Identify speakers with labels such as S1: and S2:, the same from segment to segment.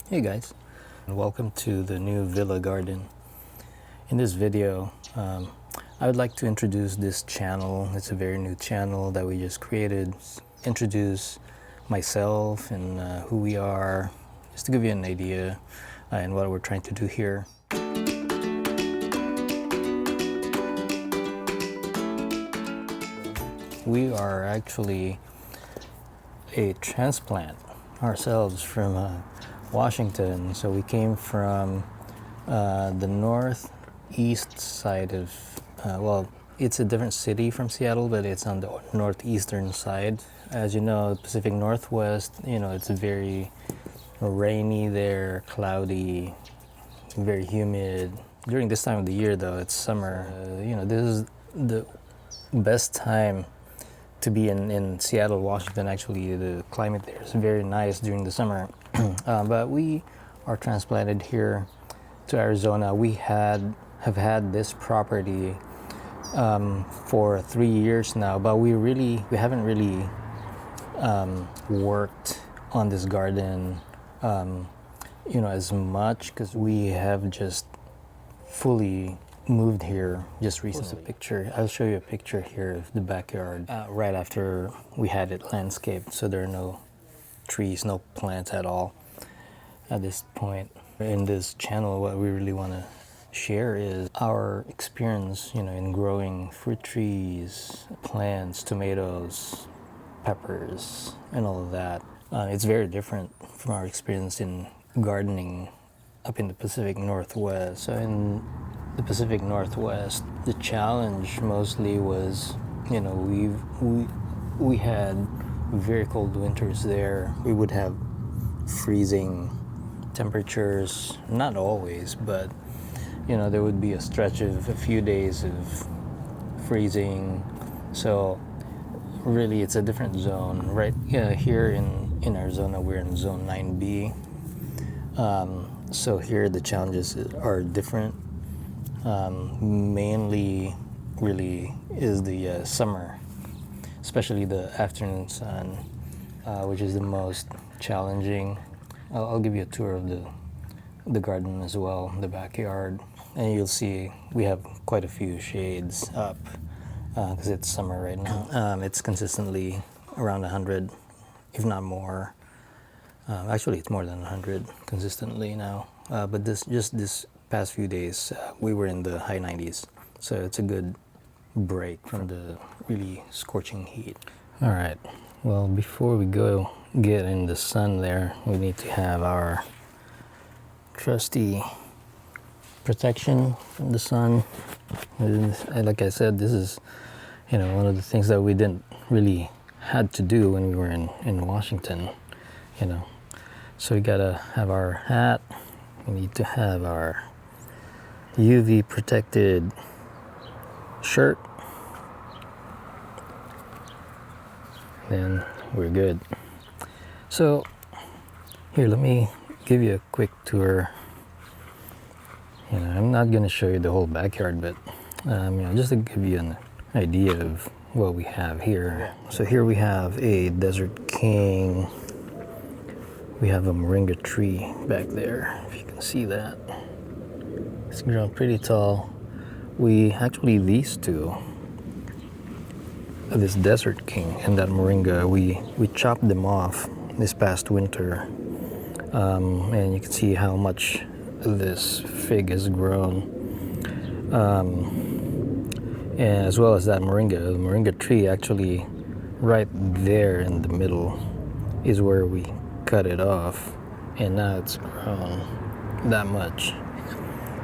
S1: Hey guys, and welcome to the new villa garden. In this video, I would like to introduce this channel. It's a very new channel that we just created. Introduce myself and who we are, just to give you an idea and what we're trying to do here. We are actually a transplant ourselves from Washington. So we came from the northeast side of, well, it's a different city from Seattle, but it's on the northeastern side. As you know, Pacific Northwest, it's very rainy there, cloudy, very humid. During this time of the year, though, it's summer. This is the best time to be in Seattle, Washington. Actually, the climate there is very nice during the summer. But we are transplanted here to Arizona. We have had this property for 3 years now, but we haven't really worked on this garden as much, because we have just fully moved here just recently. I'll show you a picture here of the backyard right after we had it landscaped, so there are no trees, no plants at all at this point. In this channel, what we really want to share is our experience in growing fruit trees, plants, tomatoes, peppers, and all of that. It's very different from our experience in gardening up in the Pacific Northwest. So in the Pacific Northwest, the challenge mostly was, we had very cold winters there. We would have freezing temperatures, not always, but there would be a stretch of a few days of freezing. So really, it's a different zone. Right here in Arizona, we're in zone 9B. So here the challenges are different. Mainly really is the summer, especially the afternoon sun, which is the most challenging. I'll give you a tour of the garden as well, the backyard, and you'll see we have quite a few shades up because it's summer right now. It's consistently around 100, if not more. Actually, it's more than 100 consistently now. But this past few days, we were in the high 90s, so it's a good break from the really scorching heat. All right. Well, before we go get in the sun there, we need to have our trusty protection from the sun. And like I said, this is one of the things that we didn't really had to do when we were in Washington. So we gotta have our hat. We need to have our UV protected shirt. Then we're good. So here, let me give you a quick tour. I'm not going to show you the whole backyard, but just to give you an idea of what we have here. So here we have a Desert King. We have a moringa tree back there, if you can see that. It's grown pretty tall. These two, this Desert King and that moringa, we chopped them off this past winter, and you can see how much this fig has grown, and as well as that moringa. The moringa tree, actually right there in the middle is where we cut it off, and now it's grown that much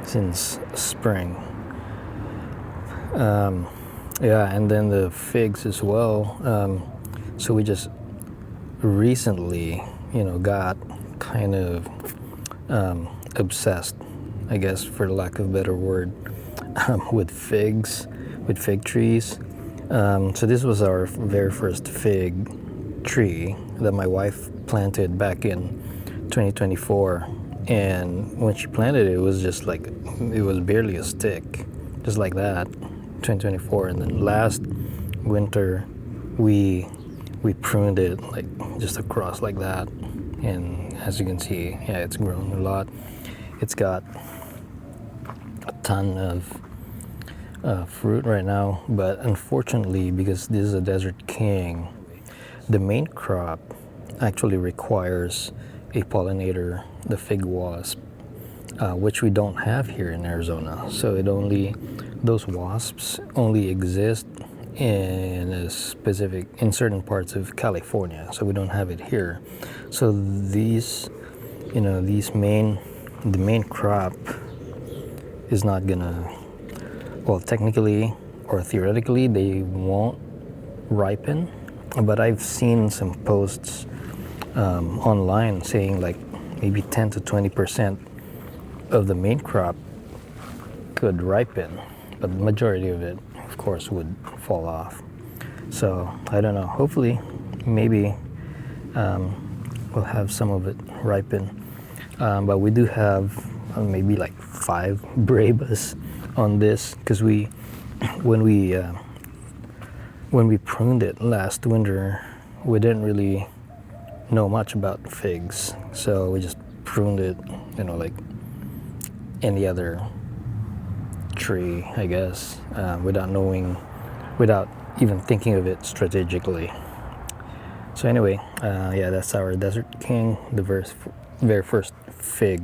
S1: since spring. And then the figs as well. So we just recently, got kind of obsessed, I guess, for lack of a better word, with fig trees. So this was our very first fig tree that my wife planted back in 2024. And when she planted it, it was just like, it was barely a stick, just like that, 2024. And then last winter, we pruned it like just across like that, and as you can see, yeah, it's grown a lot. It's got a ton of fruit right now, but unfortunately, because this is a desert king, the main crop actually requires a pollinator, the fig wasp, which we don't have here in Arizona. So those wasps only exist in certain parts of California. So we don't have it here. So the main crop is not gonna, well, technically or theoretically, they won't ripen. But I've seen some posts online saying like maybe 10 to 20% of the main crop could ripen, but the majority of it, of course, would fall off. So I don't know. Hopefully, maybe we'll have some of it ripen. But we do have maybe like 5 brevas on this, because when we pruned it last winter, we didn't really know much about figs, so we just pruned it, like any other tree, I guess, without even thinking of it strategically. So anyway, yeah, that's our Desert King, the very first fig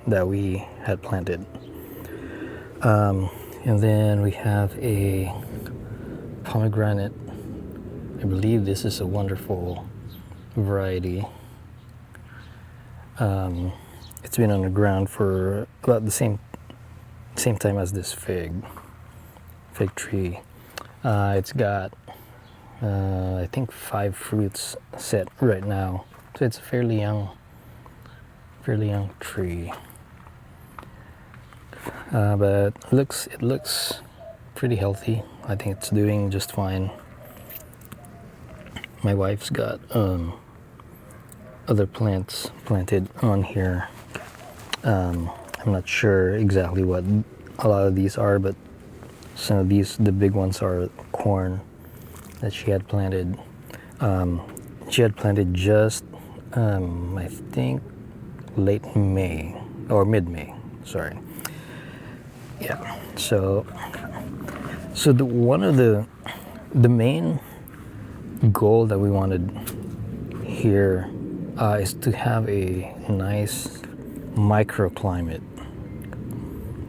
S1: that we had planted. And then we have a pomegranate. I believe this is a wonderful variety. It's been on the ground for about the same time as this fig tree. It's got I think 5 fruits set right now, so it's a fairly young tree. But it looks pretty healthy. I think it's doing just fine. My wife's got other plants planted on here. I'm not sure exactly what a lot of these are, but some of these, the big ones, are corn that she had planted. She had planted just, I think, late May or mid-May. Sorry. Yeah. So one of the main goal that we wanted here is to have a nice microclimate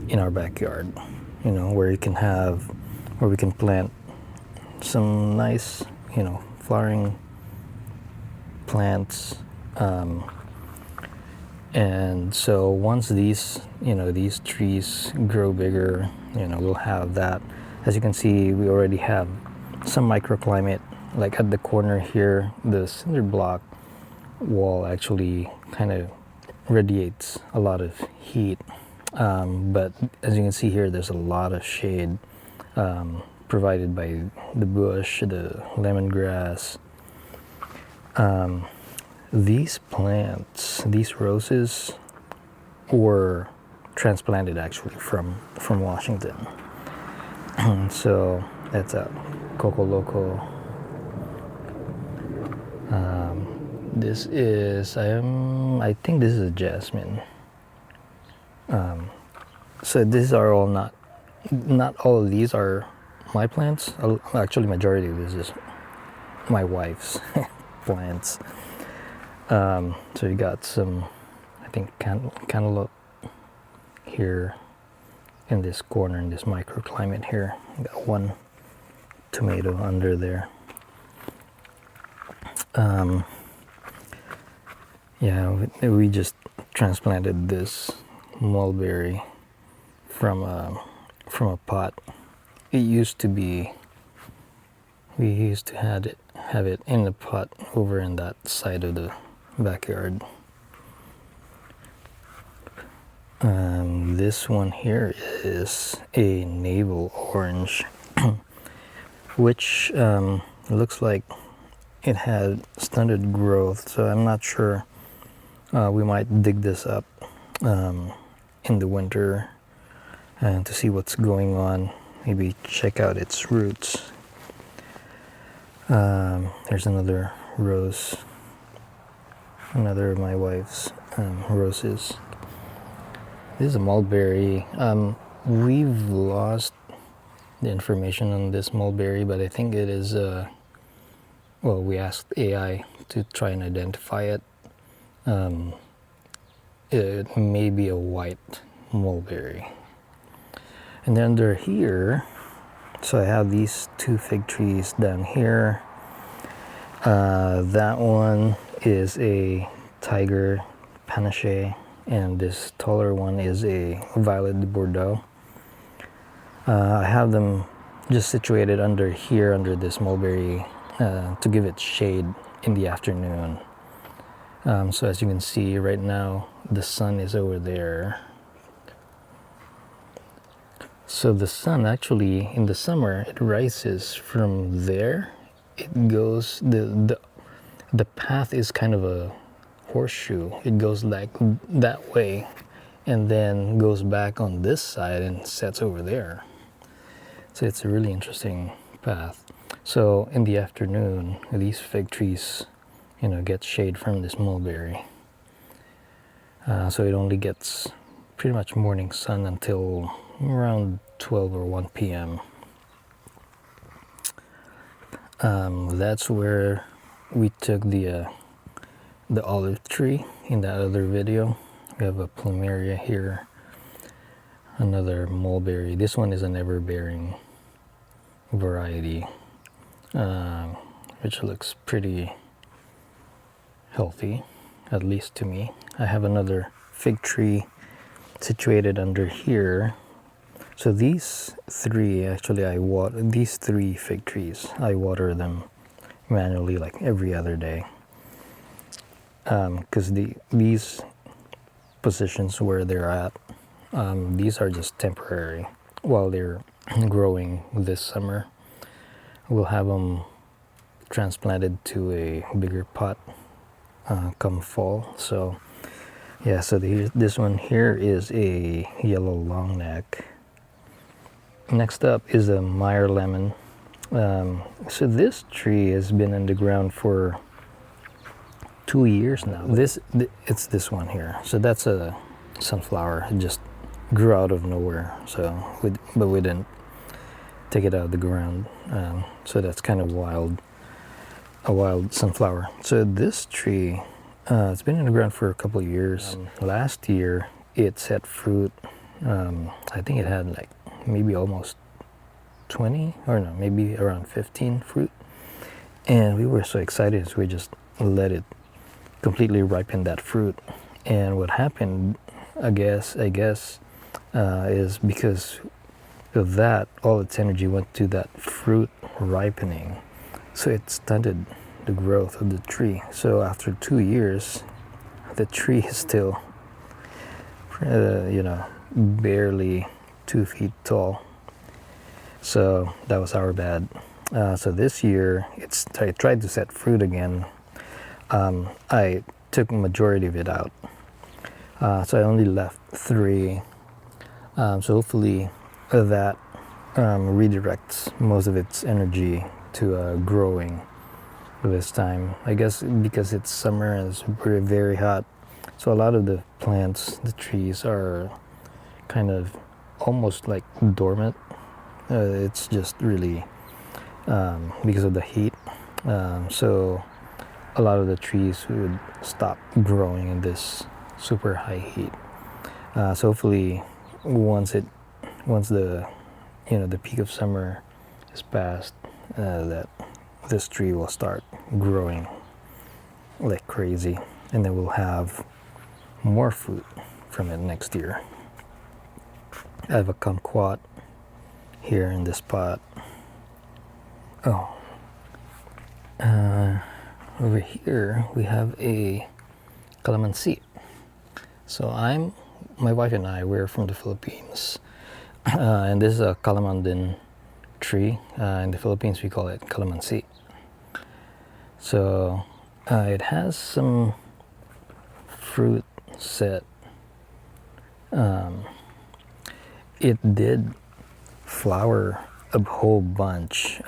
S1: in our backyard, where we can plant some nice, flowering plants. And so once these trees grow bigger, we'll have that. As you can see, we already have some microclimate. Like at the corner here, the cinder block wall actually kind of radiates a lot of heat. But as you can see here, there's a lot of shade provided by the bush, the lemongrass. These plants, these roses, were transplanted actually from Washington. So that's a Coco Loco. This is, I think this is a jasmine. So these are all not all of these are my plants. Actually, majority of this is my wife's plants. So you got some, I think, cantaloupe here in this corner, in this microclimate here. You got one tomato under there. Yeah, we just transplanted this mulberry from a pot. It used to be, we used to have it in the pot over in that side of the backyard. This one here is a navel orange, which looks like it had stunted growth, so I'm not sure. We might dig this up in the winter and to see what's going on. Maybe check out its roots. There's another rose. Another of my wife's roses. This is a mulberry. We've lost the information on this mulberry, but I think it is, well, we asked AI to try and identify it. It may be a white mulberry. And then under here, so I have these 2 fig trees down here. That one is a tiger panache, and this taller one is a violet de Bordeaux. I have them just situated under here, under this mulberry, to give it shade in the afternoon. So as you can see right now, the sun is over there. So the sun actually, in the summer, it rises from there. It goes, the path is kind of a horseshoe. It goes like that way and then goes back on this side and sets over there. So it's a really interesting path. So in the afternoon, these fig trees, get shade from this mulberry. So it only gets pretty much morning sun until around 12 or 1 p.m. That's where we took the olive tree in that other video. We have a plumeria here, another mulberry. This one is an ever-bearing variety, which looks pretty healthy, at least to me. I have another fig tree situated under here. So these 3, actually, these 3 fig trees, I water them manually like every other day. Because these positions where they're at, these are just temporary while they're growing this summer. We'll have them transplanted to a bigger pot come fall. So yeah, so this one here is a yellow long neck. Next up is a Meyer lemon. So this tree has been in the ground for 2 years now. It's this one here. So that's a sunflower. It just grew out of nowhere. But we didn't take it out of the ground. So that's kind of a wild sunflower. So this tree, it's been in the ground for a couple of years. Last year, it set fruit. I think it had like maybe almost 20, or no, maybe around 15 fruit. And we were so excited, so we just let it completely ripen that fruit. And what happened, I guess, is because of that, all its energy went to that fruit ripening. So it stunted the growth of the tree. So after 2 years, the tree is still, barely 2 feet tall. So that was our bad. So this year, I tried to set fruit again. I took majority of it out. So I only left 3. So hopefully that redirects most of its energy to growing this time. I guess because it's summer and it's very, very hot. So a lot of the plants, the trees are kind of almost like dormant. It's just really because of the heat. So a lot of the trees would stop growing in this super high heat. So hopefully once the peak of summer is past, that this tree will start growing like crazy, and then we'll have more fruit from it next year. I have a kumquat here in this pot. Over here we have a calamansi. So my wife and I, we're from the Philippines, and this is a calamandin tree. In the Philippines we call it calamansi. So it has some fruit set. It did flower a whole bunch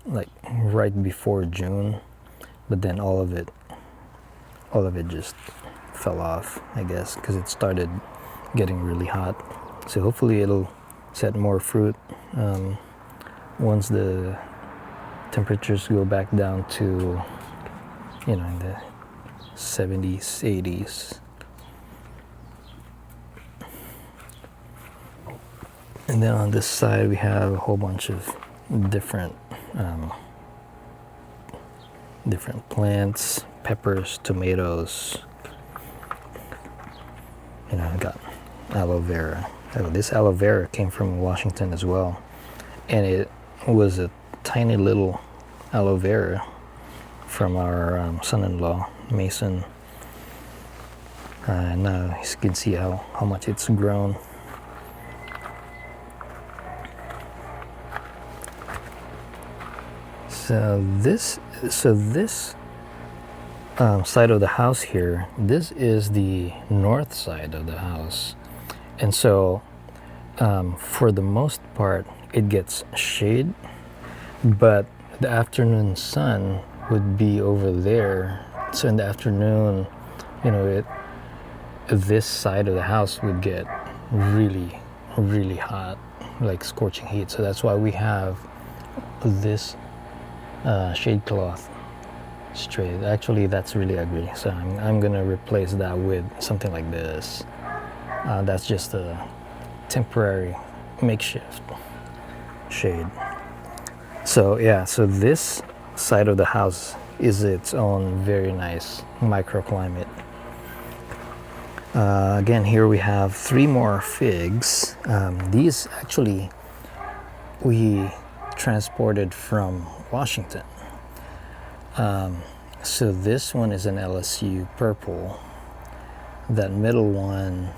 S1: like right before June, but then all of it all of it just fell off, I guess, because it started getting really hot. So hopefully it'll set more fruit once the temperatures go back down to, you know, in the 70s, 80s. And then on this side we have a whole bunch of different different plants, peppers, tomatoes. You know, I got aloe vera. Oh, this aloe vera came from Washington as well, and it was a tiny little aloe vera from our son-in-law Mason. Now you can see how much it's grown. So this side of the house here, this is the north side of the house, and so for the most part it gets shade, but the afternoon sun would be over there. So in the afternoon, you know, this side of the house would get really, really hot, like scorching heat. So that's why we have this shade cloth straight. Actually, that's really ugly, so I'm gonna replace that with something like this. That's just a temporary makeshift shade. So yeah, so this side of the house is its own very nice microclimate. Again, here we have 3 more figs. These actually we transported from Washington. So this one is an LSU purple. That middle one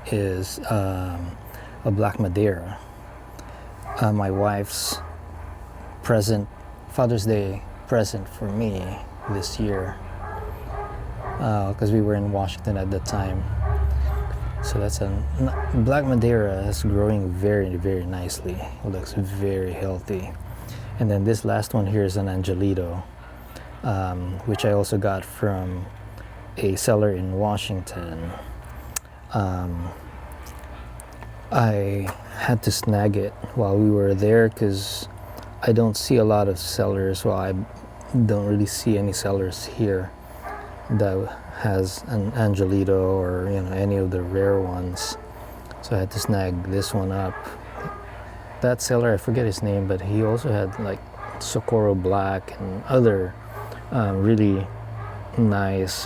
S1: is a black Madeira. My wife's present, Father's Day present for me this year, because we were in Washington at the time. So that's a black Madeira. Is growing very, very nicely. It looks very healthy. And then this last one here is an Angelito, which I also got from a seller in Washington. I had to snag it while we were there because I don't see a lot of sellers. Well, I don't really see any sellers here that has an Angelito or, you know, any of the rare ones. So I had to snag this one up. That seller, I forget his name, but he also had like Socorro Black and other really nice,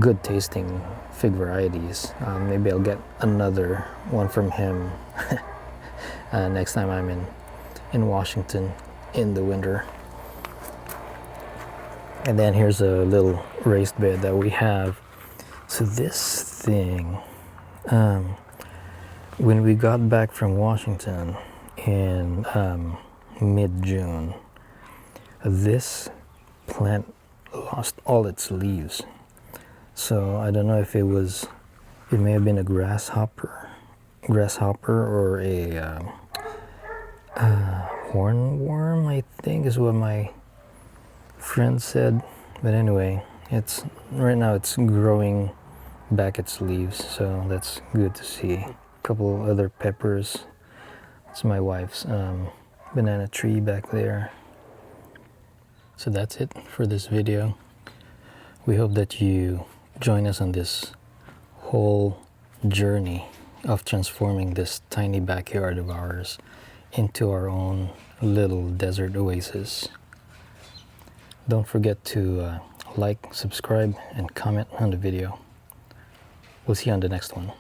S1: good tasting fig varieties. Maybe I'll get another one from him next time I'm in Washington in the winter. And then here's a little raised bed that we have. So this thing, when we got back from Washington in mid-June, this plant lost all its leaves. So I don't know if it may have been a grasshopper or a hornworm, I think is what my friend said. But anyway, right now it's growing back its leaves, so that's good to see. A couple other peppers. It's my wife's banana tree back there. So that's it for this video. We hope that you join us on this whole journey of transforming this tiny backyard of ours into our own little desert oasis. Don't forget to like, subscribe, and comment on the video. We'll see you on the next one.